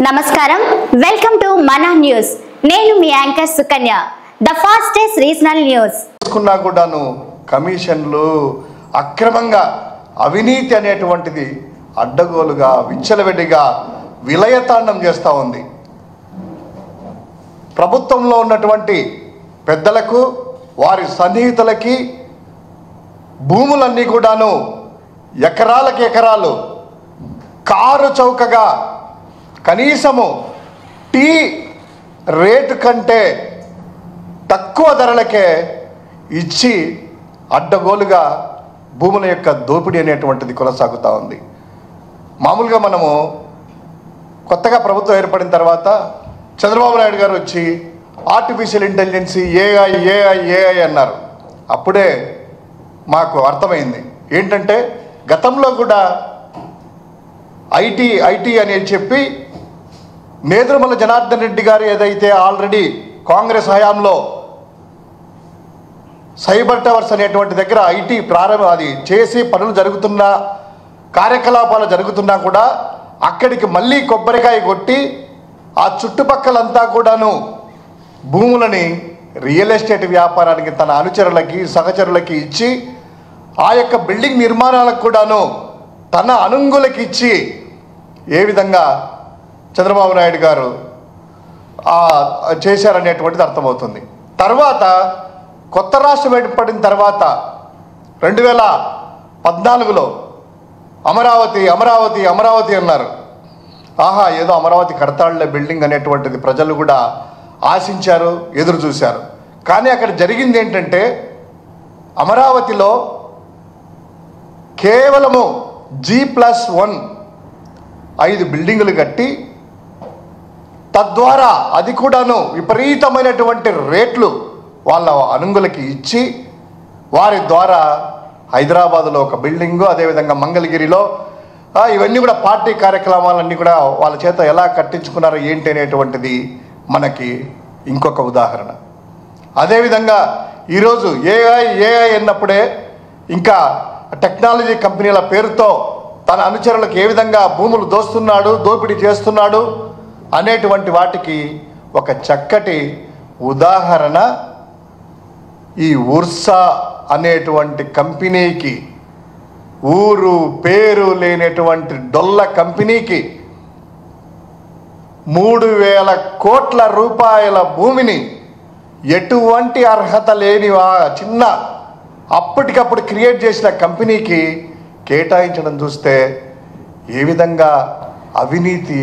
నమస్కారం welcome to మన news నేను మీ anchor Sukanya the fastest regional news కున్నా కూడాను కమిషన్లు అక్రమంగా అవినీతి అనేటువంటిది అడ్డగోలుగా విచ్చలవిడిగా విలయతాండం చేస్తూ ఉంది. ప్రభుత్వంలో ఉన్నటువంటి పెద్దలకు వారి సన్నిహితులకి భూములన్నీ కూడాను ఎకరాలకు ఎకరాలు కారు చౌకగా కనీసము టీ రేటు కంటే తక్కువ ధరలకే ఇచ్చి అడ్డగోలుగా భూముల యొక్క దోపిడీ అనేటువంటిది కొనసాగుతూ ఉంది. మామూలుగా మనము కొత్తగా ప్రభుత్వం ఏర్పడిన తర్వాత చంద్రబాబు నాయుడు గారు వచ్చి ఆర్టిఫిషియల్ ఇంటెలిజెన్స్ ఏఐ అన్నారు. అప్పుడే మాకు అర్థమైంది ఏంటంటే గతంలో కూడా ఐటీ అని చెప్పి నేదురుమల జనార్దన్ రెడ్డి గారు ఏదైతే ఆల్రెడీ కాంగ్రెస్ హయాంలో సైబర్ టవర్స్ అనేటువంటి దగ్గర ఐటీ అది చేసి పనులు జరుగుతున్నా కార్యకలాపాలు జరుగుతున్నా కూడా అక్కడికి మళ్ళీ కొబ్బరికాయ కొట్టి ఆ చుట్టుపక్కలంతా కూడాను భూములని రియల్ ఎస్టేట్ వ్యాపారానికి తన అనుచరులకి సహచరులకి ఇచ్చి ఆ యొక్క బిల్డింగ్ నిర్మాణాలకు కూడాను తన అనుంగులకి ఇచ్చి ఏ విధంగా చంద్రబాబు నాయుడు గారు చేశారనేటువంటిది అర్థమవుతుంది. తర్వాత కొత్త రాష్ట్రం ఏర్పడిన తర్వాత 2014లో అమరావతి అన్నారు. ఆహా ఏదో అమరావతి కడతాళ్లే బిల్డింగ్ అనేటువంటిది ప్రజలు కూడా ఆశించారు, ఎదురు చూశారు. కానీ అక్కడ జరిగింది ఏంటంటే అమరావతిలో కేవలము G+1 5 బిల్డింగులు కట్టి తద్వారా అది కూడాను విపరీతమైనటువంటి రేట్లు వాళ్ళ అనుంగులకి ఇచ్చి వారి ద్వారా హైదరాబాదులో ఒక బిల్డింగు, అదేవిధంగా మంగళగిరిలో ఇవన్నీ కూడా పార్టీ కార్యక్రమాలన్నీ కూడా వాళ్ళ చేత ఎలా కట్టించుకున్నారో ఏంటి అనేటువంటిది మనకి ఇంకొక ఉదాహరణ. అదేవిధంగా ఈరోజు ఏఐ అన్నప్పుడే ఇంకా టెక్నాలజీ కంపెనీల పేరుతో తన అనుచరులకు ఏ విధంగా భూములు దోపిడీ చేస్తున్నాడు అనేటువంటి వాటికి ఒక చక్కటి ఉదాహరణ ఈ ఉర్సా అనేటువంటి కంపెనీకి, ఊరు పేరు లేనటువంటి డొల్ల కంపెనీకి 3,000 కోట్ల రూపాయల భూమిని ఎటువంటి అర్హత లేని చిన్న అప్పటికప్పుడు క్రియేట్ చేసిన కంపెనీకి కేటాయించడం చూస్తే ఏ విధంగా అవినీతి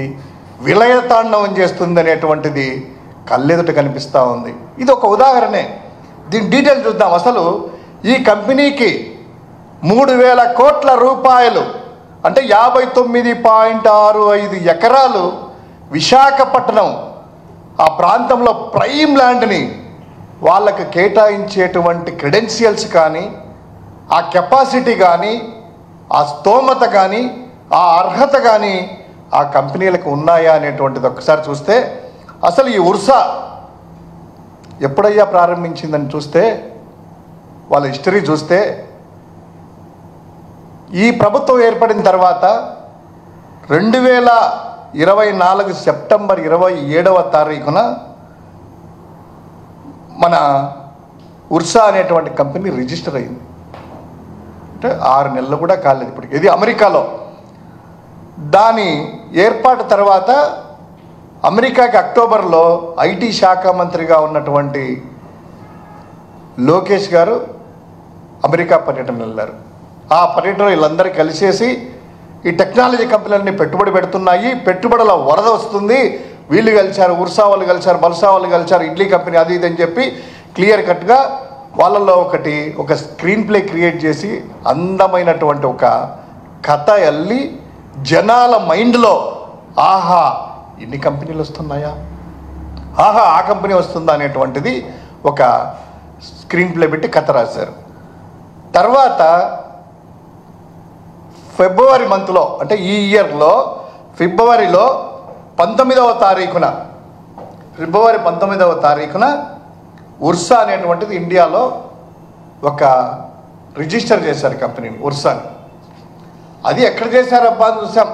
విలయతాండవం చేస్తుంది అనేటువంటిది కళ్ళెదుట కనిపిస్తూ ఉంది. ఇది ఒక ఉదాహరణే. దీని డీటెయిల్ చూద్దాం. అసలు ఈ కంపెనీకి 3,000 కోట్ల రూపాయలు అంటే 59.65 ఎకరాలు విశాఖపట్నం ఆ ప్రాంతంలో ప్రైమ్ ల్యాండ్ని వాళ్ళకు కేటాయించేటువంటి క్రెడెన్షియల్స్ కానీ, ఆ కెపాసిటీ కానీ, ఆ స్తోమత కానీ, ఆ అర్హత కానీ ఆ కంపెనీలకు ఉన్నాయా అనేటువంటిది ఒకసారి చూస్తే అసలు ఈ ఉర్సా ఎప్పుడయ్యా ప్రారంభించిందని చూస్తే వాళ్ళ హిస్టరీ చూస్తే ఈ ప్రభుత్వం ఏర్పడిన తర్వాత 2024 సెప్టెంబర్ 27వ తారీఖున మన ఉర్సా అనేటువంటి కంపెనీ రిజిస్టర్ అయింది. అంటే 6 నెలలు కూడా కాలేదు ఇప్పటికి. ఇది అమెరికాలో. దాని ఏర్పాటు తర్వాత అమెరికాకి అక్టోబర్లో ఐటీ శాఖ మంత్రిగా ఉన్నటువంటి లోకేష్ గారు అమెరికా పర్యటన వెళ్ళారు. ఆ పర్యటన వీళ్ళందరూ కలిసేసి ఈ టెక్నాలజీ కంపెనీలన్నీ పెట్టుబడి పెడుతున్నాయి, పెట్టుబడుల వరద వస్తుంది, వీళ్ళు కలిశారు, ఉర్సా వాళ్ళు కలిశారు, బల్సా వాళ్ళు కలిశారు, ఇడ్లీ కంపెనీ అది ఇది అని చెప్పి క్లియర్ కట్గా వాళ్ళల్లో ఒక స్క్రీన్ ప్లే క్రియేట్ చేసి అందమైనటువంటి ఒక కథ అల్లి జనాల మైండ్లో ఆహా ఇన్ని కంపెనీలు వస్తున్నాయా, ఆహా ఆ కంపెనీ వస్తుందా అనేటువంటిది ఒక స్క్రీన్ ప్లే పెట్టి కథ రాశారు. తర్వాత ఫిబ్రవరి మంత్లో అంటే ఈ ఇయర్లో ఫిబ్రవరిలో 19వ తారీఖున ఉర్సా అనేటువంటిది ఇండియాలో ఒక రిజిస్టర్ చేశారు కంపెనీని, ఉర్సాని. అది ఎక్కడ చేశారబ్బా అని చూసాం.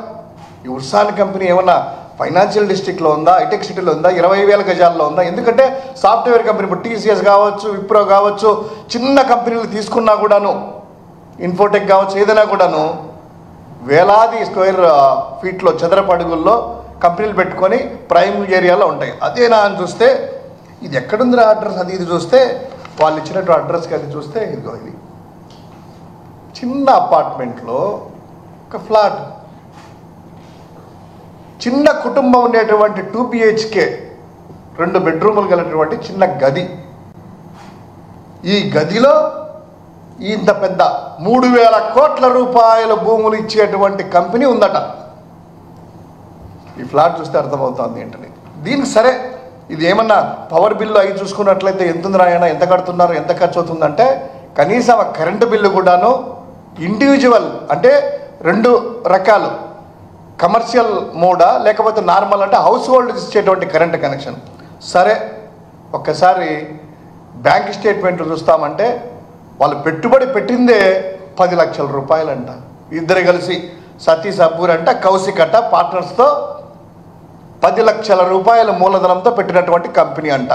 ఈ ఉర్సాన్ కంపెనీ ఏమన్నా ఫైనాన్షియల్ డిస్ట్రిక్ట్లో ఉందా, హైటెక్ సిటీలో ఉందా, 20,000 గజాల్లో ఉందా? ఎందుకంటే సాఫ్ట్వేర్ కంపెనీ ఇప్పుడు టీసీఎస్ కావచ్చు, విప్రో కావచ్చు, చిన్న కంపెనీలు తీసుకున్నా కూడాను, ఇన్ఫోటెక్ కావచ్చు, ఏదైనా కూడాను వేలాది స్క్వేర్ ఫీట్లో చదరపు అడుగుల్లో కంపెనీలు పెట్టుకొని ప్రైమ్ ఏరియాలో ఉంటాయి. అదేనా అని చూస్తే ఇది ఎక్కడుందిరా అడ్రస్, అది ఇది చూస్తే వాళ్ళు ఇచ్చినట్టు అడ్రస్కి అది చూస్తే ఇదిగో ఇది చిన్న అపార్ట్మెంట్లో ఒక ఫ్లాట్, చిన్న కుటుంబం ఉండేటువంటి 2 BHK 2 బెడ్రూములు కలిగినటువంటి చిన్న గది. ఈ గదిలో ఇంత పెద్ద 3,000 కోట్ల రూపాయల భూములు ఇచ్చేటువంటి కంపెనీ ఉందట. ఈ ఫ్లాట్ చూస్తే అర్థమవుతుంది ఏంటని. దీనికి సరే ఇది ఏమన్నా పవర్ బిల్లు అవి చూసుకున్నట్లయితే ఎంత ఉంది రాయన, ఎంత కడుతున్నారు, ఎంత ఖర్చు అవుతుందంటే కనీసం ఆ కరెంటు బిల్లు కూడాను ఇండివిజువల్ అంటే 2 రకాలు, కమర్షియల్ మోడా లేకపోతే నార్మల్ అంటే హౌస్ హోల్డ్ ఇచ్చేటువంటి కరెంట్ కనెక్షన్. సరే ఒక్కసారి బ్యాంక్ స్టేట్మెంట్లు చూస్తామంటే వాళ్ళు పెట్టుబడి పెట్టిందే 10 లక్షల రూపాయలంట. ఇద్దరు కలిసి సతీష్ అబ్బూర్ అంట, కౌశిక్ అట్ట పార్ట్నర్స్తో 10 లక్షల రూపాయల మూలధనంతో పెట్టినటువంటి కంపెనీ అంట.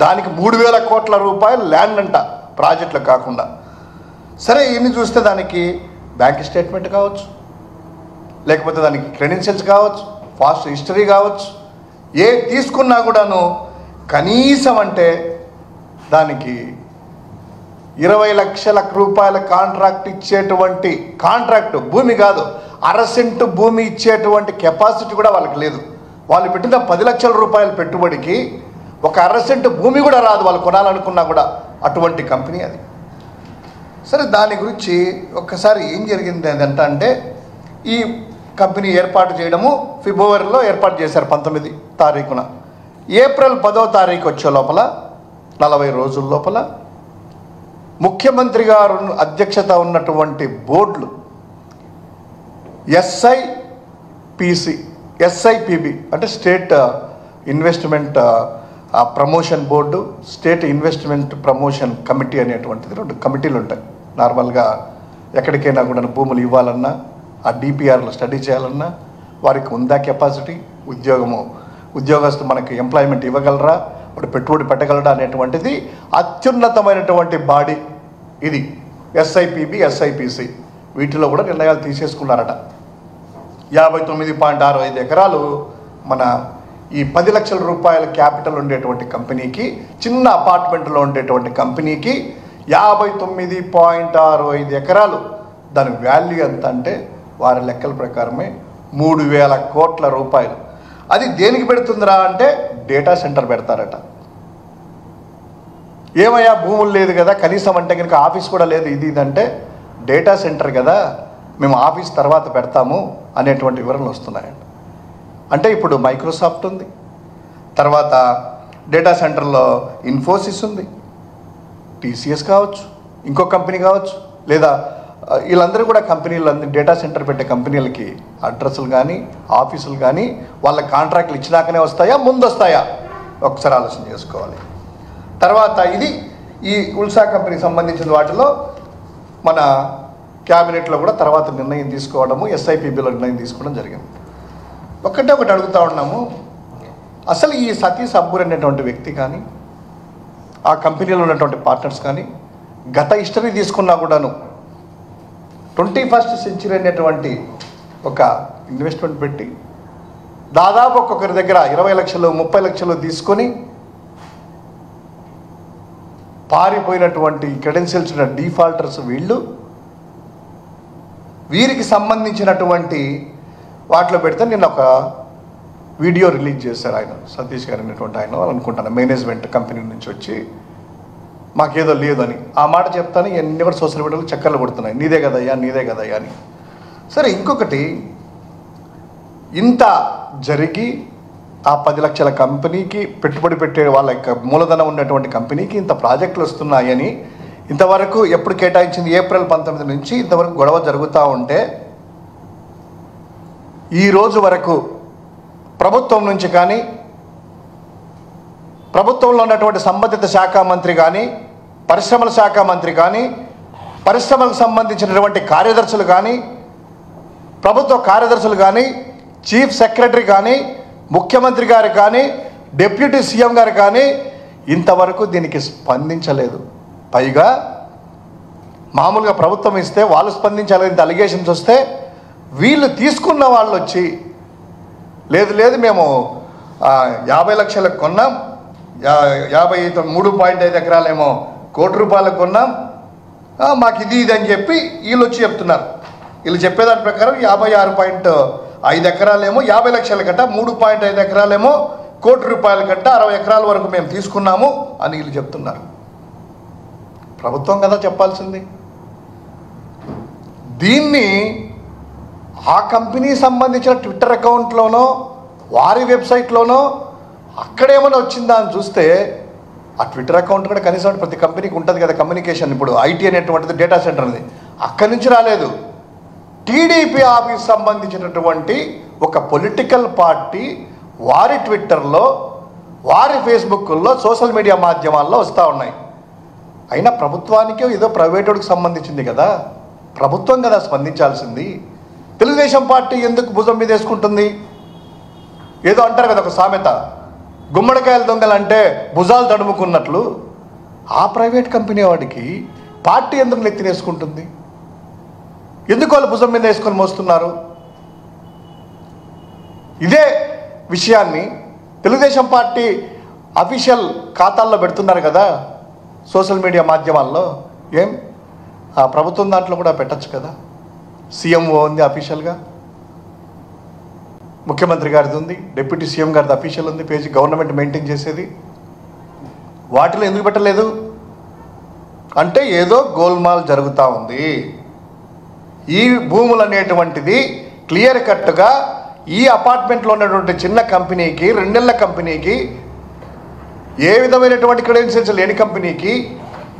దానికి 3,000 కోట్ల రూపాయలు ల్యాండ్ అంట, ప్రాజెక్టులు కాకుండా. సరే ఇన్ని చూస్తే దానికి బ్యాంక్ స్టేట్మెంట్ కావచ్చు, లేకపోతే దానికి క్రెడెన్షియల్స్ కావచ్చు, ఫాస్ట్ హిస్టరీ కావచ్చు, ఏ తీసుకున్నా కూడాను కనీసం అంటే దానికి 20 లక్షల రూపాయల కాంట్రాక్ట్ ఇచ్చేటువంటి కాంట్రాక్టు, భూమి కాదు 1/2 సెంటు భూమి ఇచ్చేటువంటి కెపాసిటీ కూడా వాళ్ళకి లేదు. వాళ్ళు పెట్టిన 10 లక్షల రూపాయల పెట్టుబడికి ఒక 1/2 సెంటు భూమి కూడా రాదు వాళ్ళు కొనాలనుకున్నా కూడా, అటువంటి కంపెనీ అది. సరే దాని గురించి ఒక్కసారి ఏం జరిగింది అంటే ఈ కంపెనీ ఏర్పాటు చేయడము ఫిబ్రవరిలో ఏర్పాటు చేశారు 19 తారీఖున. ఏప్రిల్ 10వ తారీఖు వచ్చే లోపల 40 రోజుల లోపల ముఖ్యమంత్రి గారు అధ్యక్షత ఉన్నటువంటి బోర్డులు ఎస్ఐపిబి అంటే state investment promotion board, state investment promotion committee అనేటువంటిది 2 కమిటీలు ఉంటాయి. నార్మల్గా ఎక్కడికైనా కూడా భూములు ఇవ్వాలన్నా, ఆ డిపిఆర్లో స్టడీ చేయాలన్నా వారికి ఉందా కెపాసిటీ, ఉద్యోగస్తు మనకి ఎంప్లాయ్మెంట్ ఇవ్వగలరా, వాడు పెట్టుబడి పెట్టగలరా అనేటువంటిది అత్యున్నతమైనటువంటి బాడీ ఇది ఎస్ఐపిబి, ఎస్ఐపిసి. వీటిలో కూడా నిర్ణయాలు తీసేసుకున్నారట. 59.65 ఎకరాలు మన ఈ 10 లక్షల రూపాయల క్యాపిటల్ ఉండేటువంటి కంపెనీకి, చిన్న అపార్ట్మెంట్లో ఉండేటువంటి కంపెనీకి 59.65 ఎకరాలు దాని వాల్యూ ఎంత అంటే వారి లెక్కల ప్రకారమే 3,000 కోట్ల రూపాయలు. అది దేనికి పెడుతుందిరా అంటే డేటా సెంటర్ పెడతారట. ఏమయ్యా భూములు లేదు కదా, కనీసం అంటే కనుక ఆఫీస్ కూడా లేదు, ఇది ఇదంటే డేటా సెంటర్ కదా, మేము ఆఫీస్ తర్వాత పెడతాము అనేటువంటి వివరణలు వస్తున్నాయండి. అంటే ఇప్పుడు మైక్రోసాఫ్ట్ ఉంది, తర్వాత డేటా సెంటర్లో ఇన్ఫోసిస్ ఉంది, టీసీఎస్ కావచ్చు, ఇంకో కంపెనీ కావచ్చు, లేదా వీళ్ళందరూ కూడా కంపెనీలు డేటా సెంటర్ పెట్టే కంపెనీలకి అడ్రస్లు కానీ ఆఫీసులు కానీ వాళ్ళ కాంట్రాక్ట్లు ఇచ్చినాకనే వస్తాయా, ముందు వస్తాయా, ఒకసారి ఆలోచన చేసుకోవాలి. తర్వాత ఇది ఈ ఉల్సా కంపెనీకి సంబంధించిన వాటిలో మన క్యాబినెట్లో కూడా తర్వాత నిర్ణయం తీసుకోవడము, ఎస్ఐపిబిలో నిర్ణయం తీసుకోవడం జరిగింది. ఒకటి అడుగుతూ ఉన్నాము, అసలు ఈ సతీష్ అబ్బూర్ అనేటువంటి వ్యక్తి కానీ ఆ కంపెనీలో ఉన్నటువంటి పార్ట్నర్స్ కానీ గత హిస్టరీ తీసుకున్నా కూడాను 21st సెంచరీ అనేటువంటి ఒక ఇన్వెస్ట్మెంట్ పెట్టి దాదాపు ఒక్కొక్కరి దగ్గర 20 లక్షలు 30 లక్షలు తీసుకొని పారిపోయినటువంటి క్రెడెన్షియల్స్ ఉన్న డిఫాల్టర్స్ వీరికి సంబంధించినటువంటి వాటిలో పెడితే నిన్న ఒక వీడియో రిలీజ్ చేశారు ఆయన, సతీష్ గారు అనేటువంటి ఆయన అనుకుంటాను, మేనేజ్మెంట్ కంపెనీ నుంచి వచ్చి మాకేదో లేదు అని ఆ మాట చెప్తాను. ఎన్ని కూడా సోషల్ మీడియాలో చక్కర్లు కొడుతున్నాయి, నీదే కదయ్యా నీదే కదయ్యా అని. సరే ఇంకొకటి, ఇంత జరిగి ఆ 10 లక్షల కంపెనీకి పెట్టుబడి పెట్టే వాళ్ళ యొక్క మూలధనం ఉన్నటువంటి కంపెనీకి ఇంత ప్రాజెక్టులు వస్తున్నాయని ఇంతవరకు ఎప్పుడు కేటాయించింది ఏప్రిల్ 19 నుంచి ఇంతవరకు గొడవ జరుగుతూ ఉంటే ఈరోజు వరకు ప్రభుత్వం నుంచి కానీ ప్రభుత్వంలో ఉన్నటువంటి సంబంధిత శాఖ మంత్రి కానీ పరిశ్రమల శాఖ మంత్రి కానీ పరిశ్రమలకు సంబంధించినటువంటి కార్యదర్శులు కానీ ప్రభుత్వ కార్యదర్శులు కానీ చీఫ్ సెక్రటరీ కానీ, ముఖ్యమంత్రి గారు కానీ, డిప్యూటీ సీఎం గారు కానీ ఇంతవరకు దీనికి స్పందించలేదు. పైగా మామూలుగా ప్రభుత్వం ఇస్తే వాళ్ళు స్పందించాలి, ఇంత అలిగేషన్స్ వస్తే వీళ్ళు తీసుకున్న వాళ్ళు వచ్చి లేదు మేము 50 లక్షలకు కొన్నాం, 3.5 ఎకరాలేమో ₹1,00,00,000 కొన్నాం, మాకు ఇది అని చెప్పి వీళ్ళు వచ్చి చెప్తున్నారు. వీళ్ళు చెప్పేదాని ప్రకారం 56.5 ఎకరాలేమో 50 లక్షల కట్ట, 3.5 ఎకరాలేమో ₹1,00,00,000 కట్ట, 60 ఎకరాల వరకు మేము తీసుకున్నాము అని వీళ్ళు చెప్తున్నారు. ప్రభుత్వం కదా చెప్పాల్సింది. దీన్ని ఆ కంపెనీ సంబంధించిన ట్విట్టర్ అకౌంట్లోనో వారి వెబ్సైట్లోనో అక్కడేమైనా వచ్చిందా అని చూస్తే ఆ ట్విట్టర్ అకౌంట్ కూడా కనీసం ప్రతి కంపెనీకి ఉంటుంది కదా కమ్యూనికేషన్. ఇప్పుడు ఐటీ అనేటువంటిది డేటా సెంటర్ ఉంది, అక్కడి నుంచి రాలేదు. టీడీపీ ఆఫీస్ సంబంధించినటువంటి ఒక పొలిటికల్ పార్టీ వారి ట్విట్టర్లో, వారి ఫేస్బుక్లో, సోషల్ మీడియా మాధ్యమాల్లో వస్తూ ఉన్నాయి. అయినా ప్రభుత్వానికి ఏదో ప్రైవేటుడికి సంబంధించింది కదా, ప్రభుత్వం కదా స్పందించాల్సింది. తెలుగుదేశం పార్టీ ఎందుకు భుజం మీద వేసుకుంటుంది? ఏదో అంటారు కదా ఒక సామెత, గుమ్మడికాయల దొంగలంటే భుజాలు తడుముకున్నట్లు. ఆ ప్రైవేట్ కంపెనీ వాడికి పార్టీ ఎందుకు నెత్తినేసుకుంటుంది? ఎందుకు వాళ్ళు భుజం మీద వేసుకొని మోస్తున్నారు? ఇదే విషయాన్ని తెలుగుదేశం పార్టీ అఫీషియల్ ఖాతాల్లో పెడుతున్నారు కదా సోషల్ మీడియా మాధ్యమాల్లో. ఏం ఆ ప్రభుత్వం దాంట్లో కూడా పెట్టచ్చు కదా. సీఎంఓ ఉంది అఫీషియల్గా, ముఖ్యమంత్రి గారిది ఉంది, డిప్యూటీ సీఎం గారిది అఫీషియల్ ఉంది పేజీ, గవర్నమెంట్ మెయింటైన్ చేసేది. వాటిలో ఎందుకు పెట్టలేదు అంటే ఏదో గోల్మాల్ జరుగుతూ ఉంది. ఈ భూములు అనేటువంటిది క్లియర్ కట్గా ఈ అపార్ట్మెంట్లో ఉన్నటువంటి చిన్న కంపెనీకి, 2 నెలల కంపెనీకి, ఏ విధమైనటువంటి క్రెడెన్షియల్స్ లేని కంపెనీకి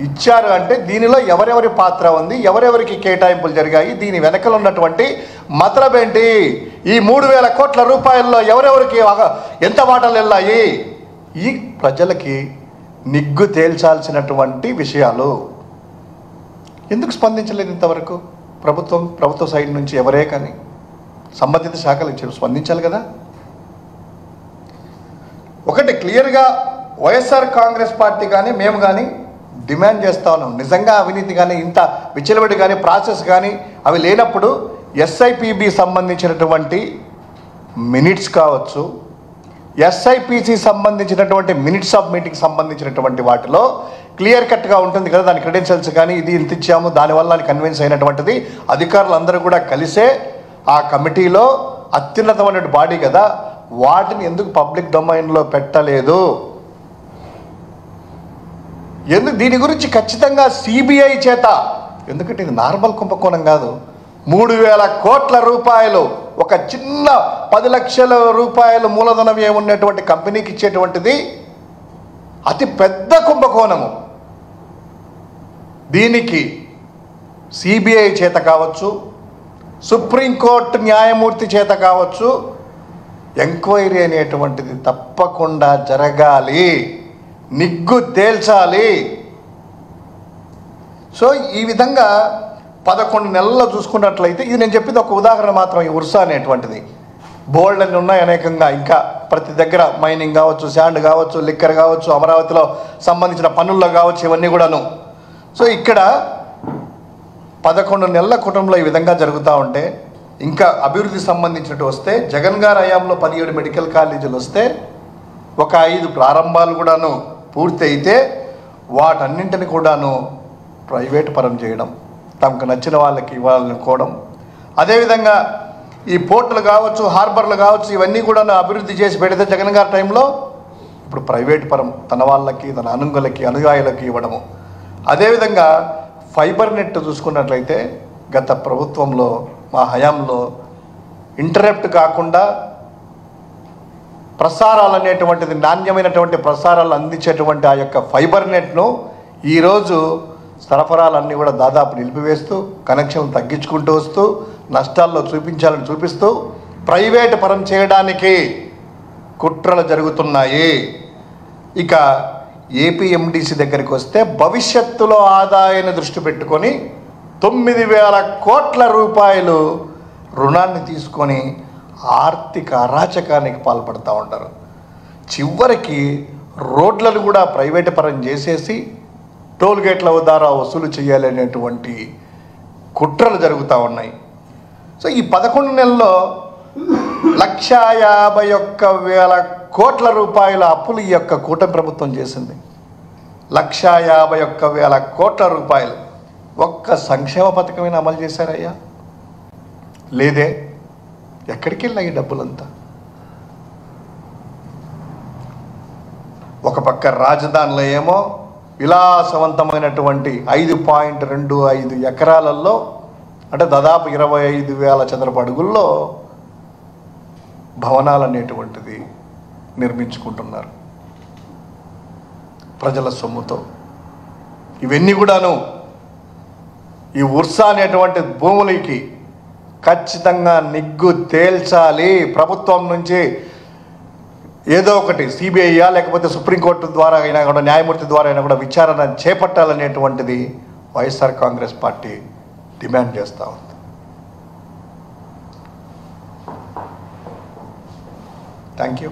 ఇచ్చారు అంటే దీనిలో ఎవరెవరి పాత్ర ఉంది, ఎవరెవరికి కేటాయింపులు జరిగాయి, దీని వెనకలు ఉన్నటువంటి మతలబ్ ఏంటి, ఈ 3,000 కోట్ల రూపాయల్లో ఎవరెవరికి ఎంత వాటాలు వెళ్ళాయి, ఈ ప్రజలకి నిగ్గు తేల్చాల్సినటువంటి విషయాలు. ఎందుకు స్పందించలేదు ఇంతవరకు ప్రభుత్వ సైడ్ నుంచి? ఎవరే కానీ సంబంధిత శాఖలు స్పందించాలి కదా. ఒకటి క్లియర్గా వైఎస్ఆర్ కాంగ్రెస్ పార్టీ కానీ మేము కానీ డిమాండ్ చేస్తూ ఉన్నాం, నిజంగా అవినీతి కానీ ఇంత విచ్చలవిడి కానీ ప్రాసెస్ కానీ అవి లేనప్పుడు ఎస్ఐపిబి సంబంధించినటువంటి మినిట్స్ కావచ్చు, ఎస్ఐపిసి సంబంధించినటువంటి మినిట్స్ ఆఫ్ మీటింగ్ సంబంధించినటువంటి వాటిలో క్లియర్ కట్గా ఉంటుంది కదా దాని క్రెడెన్షియల్స్ కానీ, ఇది ఇంత ఇచ్చాము దానివల్ల అని కన్విన్స్ అయినటువంటిది. అధికారులందరూ కూడా కలిసే ఆ కమిటీలో అత్యున్నతమైన బాడీ కదా, వాటిని ఎందుకు పబ్లిక్ డొమైన్లో పెట్టలేదు? ఎందుకు దీని గురించి ఖచ్చితంగా సిబిఐ చేత, ఎందుకంటే ఇది నార్మల్ కుంభకోణం కాదు. 3,000 కోట్ల రూపాయలు ఒక చిన్న 10 లక్షల రూపాయలు మూలధన వ్యయం ఉన్నటువంటి కంపెనీకి ఇచ్చేటువంటిది అతి పెద్ద కుంభకోణము. దీనికి సిబిఐ చేత కావచ్చు, సుప్రీంకోర్టు న్యాయమూర్తి చేత కావచ్చు, ఎంక్వైరీ అనేటువంటిది తప్పకుండా జరగాలి, నిగ్గు తేల్చాలి. సో ఈ విధంగా 11 నెలల్లో చూసుకున్నట్లయితే, ఇది నేను చెప్పింది ఒక ఉదాహరణ మాత్రం. ఈ ఉర్సా అనేటువంటిది బోల్డ్ అని ఉన్నాయి అనేకంగా, ఇంకా ప్రతి దగ్గర మైనింగ్ కావచ్చు, శాండ్ కావచ్చు, లిక్కర్ కావచ్చు, అమరావతిలో సంబంధించిన పనుల్లో కావచ్చు, ఇవన్నీ కూడాను. సో ఇక్కడ 11 నెలల కుటుంబంలో ఈ విధంగా జరుగుతూ ఉంటే, ఇంకా అభివృద్ధి సంబంధించినట్టు వస్తే, జగన్ గారి హయాంలో 17 మెడికల్ కాలేజీలు వస్తే, ఒక 5 ప్రారంభాలు కూడాను పూర్తి అయితే వాటన్నింటిని కూడాను ప్రైవేట్ పరం చేయడం, తమకు నచ్చిన వాళ్ళకి ఇవ్వాలనుకోవడం. అదేవిధంగా ఈ పోర్టులు కావచ్చు, హార్బర్లు కావచ్చు, ఇవన్నీ కూడా అభివృద్ధి చేసి పెడితే జగన్ గారి టైంలో ఇప్పుడు ప్రైవేట్ పరం తన వాళ్ళకి, తన అనుయాయులకి ఇవ్వడము. అదేవిధంగా ఫైబర్ నెట్ చూసుకున్నట్లయితే గత ప్రభుత్వంలో మా హయాంలో ఇంటరప్ట్ కాకుండా ప్రసారాలు అనేటువంటిది, నాణ్యమైనటువంటి ప్రసారాలు అందించేటువంటి ఆ యొక్క ఫైబర్ నెట్ను ఈరోజు సరఫరాలన్నీ కూడా దాదాపు నిలిపివేస్తూ, కనెక్షన్లు తగ్గించుకుంటూ వస్తూ, నష్టాల్లో చూపిస్తూ ప్రైవేటు పరం చేయడానికి కుట్రలు జరుగుతున్నాయి. ఇక ఏపీఎండిసి దగ్గరికి వస్తే భవిష్యత్తులో ఆదాయాన్ని దృష్టి పెట్టుకొని 9,000 కోట్ల రూపాయలు రుణాన్ని తీసుకొని ఆర్థిక అరాచకానికి పాల్పడుతూ ఉంటారు. చివరికి రోడ్లను కూడా ప్రైవేటు పరం చేసేసి టోల్ గేట్ల ద్వారా వసూలు చేయాలనేటువంటి కుట్రలు జరుగుతూ ఉన్నాయి. సో ఈ 11 నెలల్లో 151,000 కోట్ల రూపాయల అప్పులు ఈ యొక్క కూటమి ప్రభుత్వం చేసింది. 151,000 కోట్ల రూపాయలు. ఒక్క సంక్షేమ పథకమైనా అమలు చేశారయ్యా? లేదే. ఎక్కడికి వెళ్ళాయి డబ్బులంతా? ఒక పక్క రాజధానిలో ఏమో విలాసవంతమైనటువంటి 5.25 ఎకరాలలో, అంటే దాదాపు 25,000 చదరపు అడుగుల్లో భవనాలు అనేటువంటిది నిర్మించుకుంటున్నారు ప్రజల సొమ్ముతో. ఇవన్నీ కూడాను ఈ ఉర్సా అనేటువంటి భూములకి ఖచ్చితంగా నిగ్గు తేల్చాలి. ప్రభుత్వం నుంచి ఏదో ఒకటి సిబిఐయా లేకపోతే సుప్రీంకోర్టు ద్వారా అయినా కూడా, న్యాయమూర్తి ద్వారా అయినా కూడా విచారణ చేపట్టాలనేటువంటిది వైఎస్ఆర్ కాంగ్రెస్ పార్టీ డిమాండ్ చేస్తూ ఉంది. Thank you.